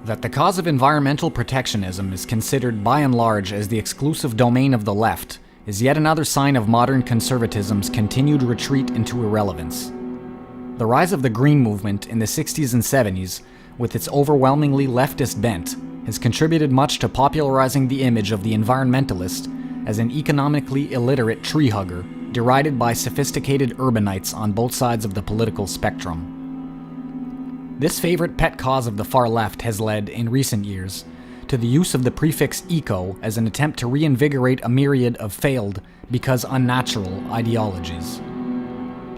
That the cause of environmental protectionism is considered by and large as the exclusive domain of the left is yet another sign of modern conservatism's continued retreat into irrelevance. The rise of the Green Movement in the 60s and 70s, with its overwhelmingly leftist bent, has contributed much to popularizing the image of the environmentalist as an economically illiterate tree hugger, derided by sophisticated urbanites on both sides of the political spectrum. This favorite pet cause of the far left has led, in recent years, to the use of the prefix eco as an attempt to reinvigorate a myriad of failed, because unnatural, ideologies.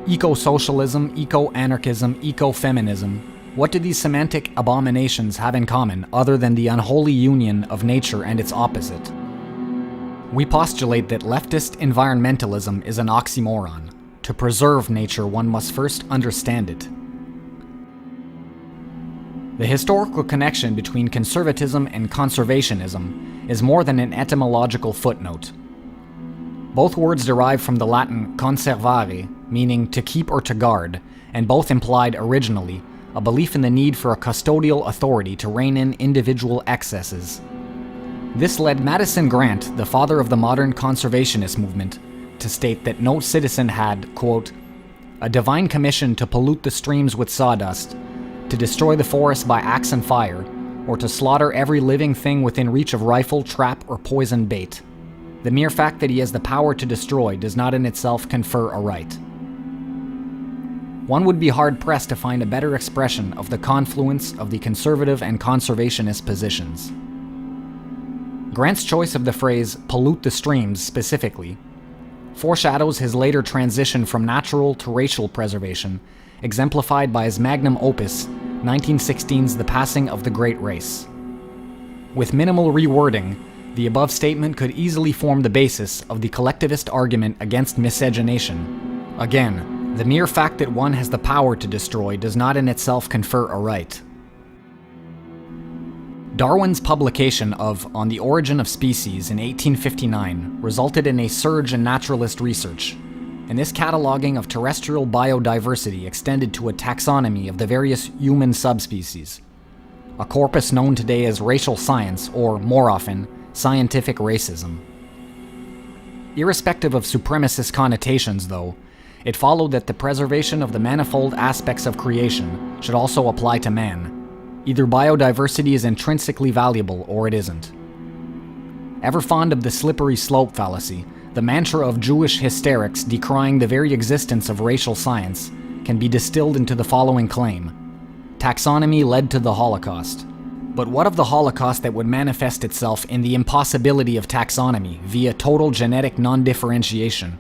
Eco-socialism, eco-anarchism, eco-feminism. What do these semantic abominations have in common other than the unholy union of nature and its opposite? We postulate that leftist environmentalism is an oxymoron. To preserve nature, one must first understand it. The historical connection between conservatism and conservationism is more than an etymological footnote. Both words derive from the Latin conservare, meaning to keep or to guard, and both implied originally a belief in the need for a custodial authority to rein in individual excesses. This led Madison Grant, the father of the modern conservationist movement, to state that no citizen had, quote, a divine commission to pollute the streams with sawdust, to destroy the forest by axe and fire, or to slaughter every living thing within reach of rifle, trap, or poison bait. The mere fact that he has the power to destroy does not in itself confer a right. One would be hard-pressed to find a better expression of the confluence of the conservative and conservationist positions. Grant's choice of the phrase, pollute the streams specifically, foreshadows his later transition from natural to racial preservation, exemplified by his magnum opus, 1916's The Passing of the Great Race. With minimal rewording, the above statement could easily form the basis of the collectivist argument against miscegenation. Again, the mere fact that one has the power to destroy does not in itself confer a right. Darwin's publication of On the Origin of Species in 1859 resulted in a surge in naturalist research, and this cataloging of terrestrial biodiversity extended to a taxonomy of the various human subspecies, a corpus known today as racial science, or, more often, scientific racism. Irrespective of supremacist connotations, though, it followed that the preservation of the manifold aspects of creation should also apply to man. Either biodiversity is intrinsically valuable or it isn't. Ever fond of the slippery slope fallacy, the mantra of Jewish hysterics decrying the very existence of racial science can be distilled into the following claim: taxonomy led to the Holocaust. But what of the Holocaust that would manifest itself in the impossibility of taxonomy via total genetic non-differentiation?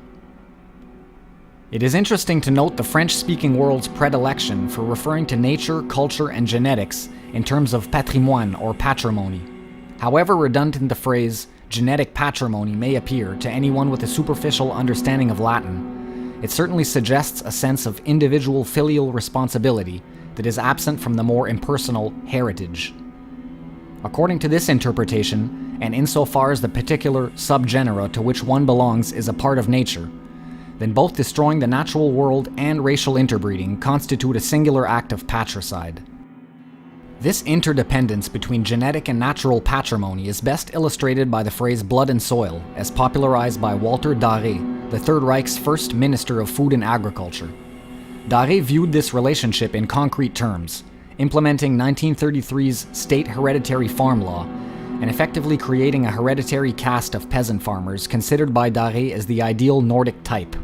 It is interesting to note the French-speaking world's predilection for referring to nature, culture, and genetics in terms of patrimoine or patrimony. However redundant the phrase genetic patrimony may appear to anyone with a superficial understanding of Latin, it certainly suggests a sense of individual filial responsibility that is absent from the more impersonal heritage. According to this interpretation, and insofar as the particular subgenera to which one belongs is a part of nature, then both destroying the natural world and racial interbreeding constitute a singular act of patricide. This interdependence between genetic and natural patrimony is best illustrated by the phrase blood and soil, as popularized by Walter Darré, the Third Reich's first Minister of Food and Agriculture. Darré viewed this relationship in concrete terms, implementing 1933's state hereditary farm law, and effectively creating a hereditary caste of peasant farmers considered by Darré as the ideal Nordic type.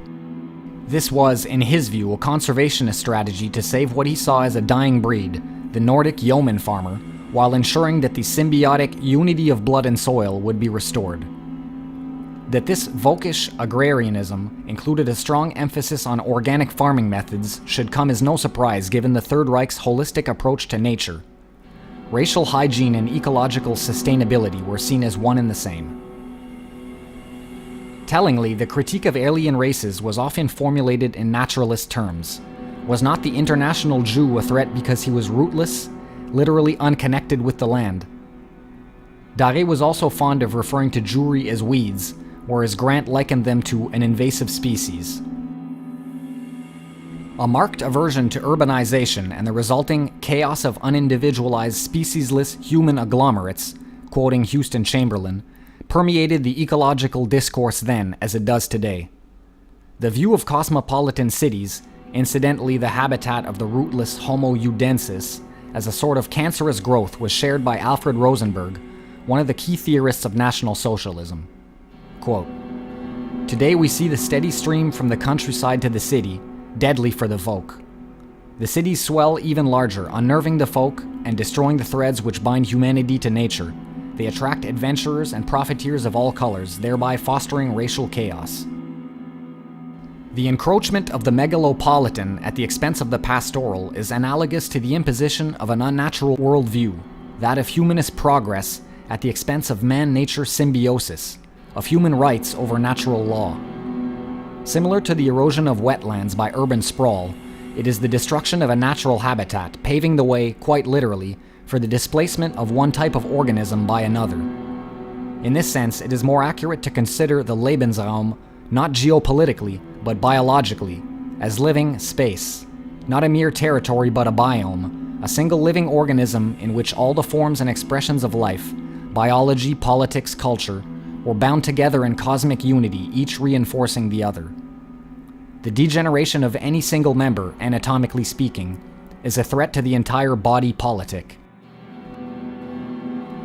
This was, in his view, a conservationist strategy to save what he saw as a dying breed, the Nordic yeoman farmer, while ensuring that the symbiotic unity of blood and soil would be restored. That this Völkisch agrarianism included a strong emphasis on organic farming methods should come as no surprise given the Third Reich's holistic approach to nature. Racial hygiene and ecological sustainability were seen as one and the same. Tellingly, the critique of alien races was often formulated in naturalist terms. Was not the international Jew a threat because he was rootless, literally unconnected with the land? Darré was also fond of referring to Jewry as weeds, whereas Grant likened them to an invasive species. A marked aversion to urbanization and the resulting chaos of unindividualized speciesless human agglomerates, quoting Houston Chamberlain, permeated the ecological discourse then as it does today. The view of cosmopolitan cities, incidentally the habitat of the rootless Homo udensis, as a sort of cancerous growth was shared by Alfred Rosenberg, one of the key theorists of National Socialism. Quote, "Today we see the steady stream from the countryside to the city, deadly for the folk. The cities swell even larger, unnerving the folk and destroying the threads which bind humanity to nature. They attract adventurers and profiteers of all colors, thereby fostering racial chaos. The encroachment of the megalopolitan at the expense of the pastoral is analogous to the imposition of an unnatural worldview, that of humanist progress at the expense of man-nature symbiosis, of human rights over natural law. Similar to the erosion of wetlands by urban sprawl, it is the destruction of a natural habitat, paving the way, quite literally, for the displacement of one type of organism by another. In this sense, it is more accurate to consider the Lebensraum not geopolitically, but biologically, as living space, not a mere territory but a biome, a single living organism in which all the forms and expressions of life, biology, politics, culture, were bound together in cosmic unity, each reinforcing the other. The degeneration of any single member, anatomically speaking, is a threat to the entire body politic.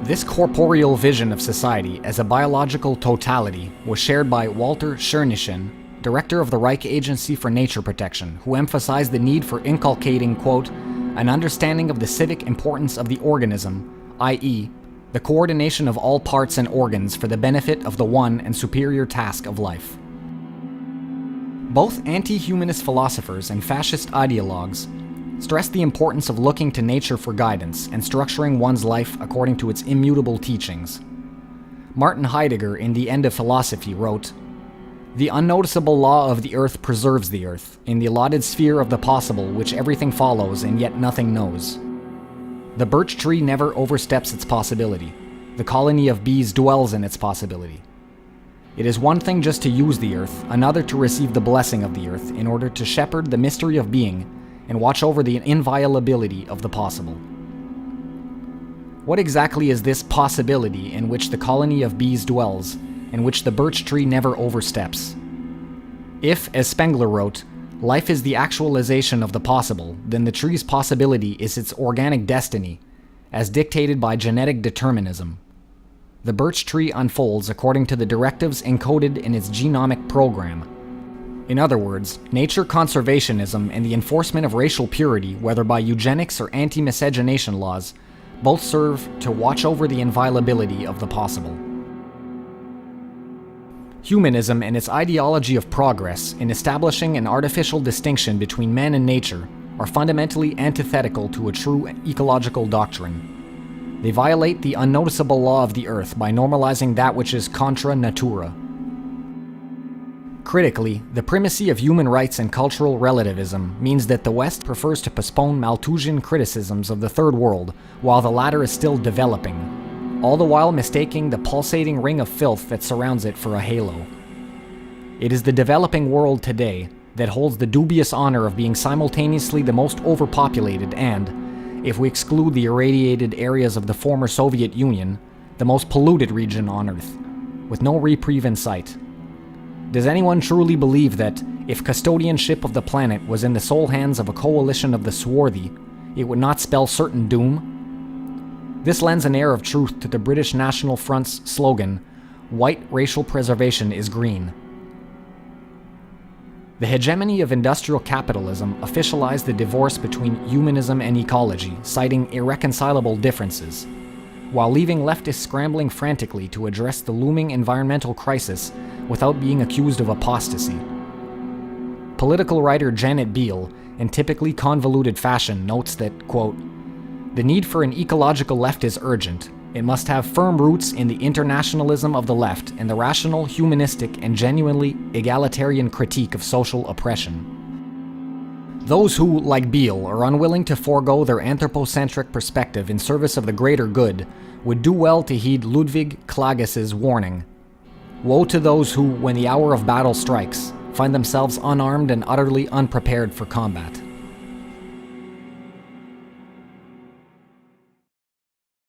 This corporeal vision of society as a biological totality was shared by Walter Schirnichen, director of the Reich Agency for Nature Protection, who emphasized the need for inculcating, quote, an understanding of the civic importance of the organism, i.e., the coordination of all parts and organs for the benefit of the one and superior task of life. Both anti-humanist philosophers and fascist ideologues stress the importance of looking to nature for guidance and structuring one's life according to its immutable teachings. Martin Heidegger, in The End of Philosophy, wrote, "The unnoticeable law of the earth preserves the earth, in the allotted sphere of the possible which everything follows and yet nothing knows. The birch tree never oversteps its possibility. The colony of bees dwells in its possibility. It is one thing just to use the earth, another to receive the blessing of the earth in order to shepherd the mystery of being and watch over the inviolability of the possible." What exactly is this possibility in which the colony of bees dwells, in which the birch tree never oversteps? If, as Spengler wrote, life is the actualization of the possible, then the tree's possibility is its organic destiny, as dictated by genetic determinism. The birch tree unfolds according to the directives encoded in its genomic program. In other words, nature conservationism and the enforcement of racial purity, whether by eugenics or anti-miscegenation laws, both serve to watch over the inviolability of the possible. Humanism and its ideology of progress in establishing an artificial distinction between man and nature are fundamentally antithetical to a true ecological doctrine. They violate the unnoticeable law of the earth by normalizing that which is contra natura. Critically, the primacy of human rights and cultural relativism means that the West prefers to postpone Malthusian criticisms of the Third World while the latter is still developing, all the while mistaking the pulsating ring of filth that surrounds it for a halo. It is the developing world today that holds the dubious honor of being simultaneously the most overpopulated and, if we exclude the irradiated areas of the former Soviet Union, the most polluted region on Earth, with no reprieve in sight. Does anyone truly believe that, if custodianship of the planet was in the sole hands of a coalition of the swarthy, it would not spell certain doom? This lends an air of truth to the British National Front's slogan, "White racial preservation is green." The hegemony of industrial capitalism officialized the divorce between humanism and ecology, citing irreconcilable differences, while leaving leftists scrambling frantically to address the looming environmental crisis without being accused of apostasy. Political writer Janet Biel, in typically convoluted fashion, notes that, quote, "The need for an ecological left is urgent. It must have firm roots in the internationalism of the left and the rational, humanistic, and genuinely egalitarian critique of social oppression." Those who, like Biel, are unwilling to forego their anthropocentric perspective in service of the greater good would do well to heed Ludwig Klages's warning. Woe to those who, when the hour of battle strikes, find themselves unarmed and utterly unprepared for combat.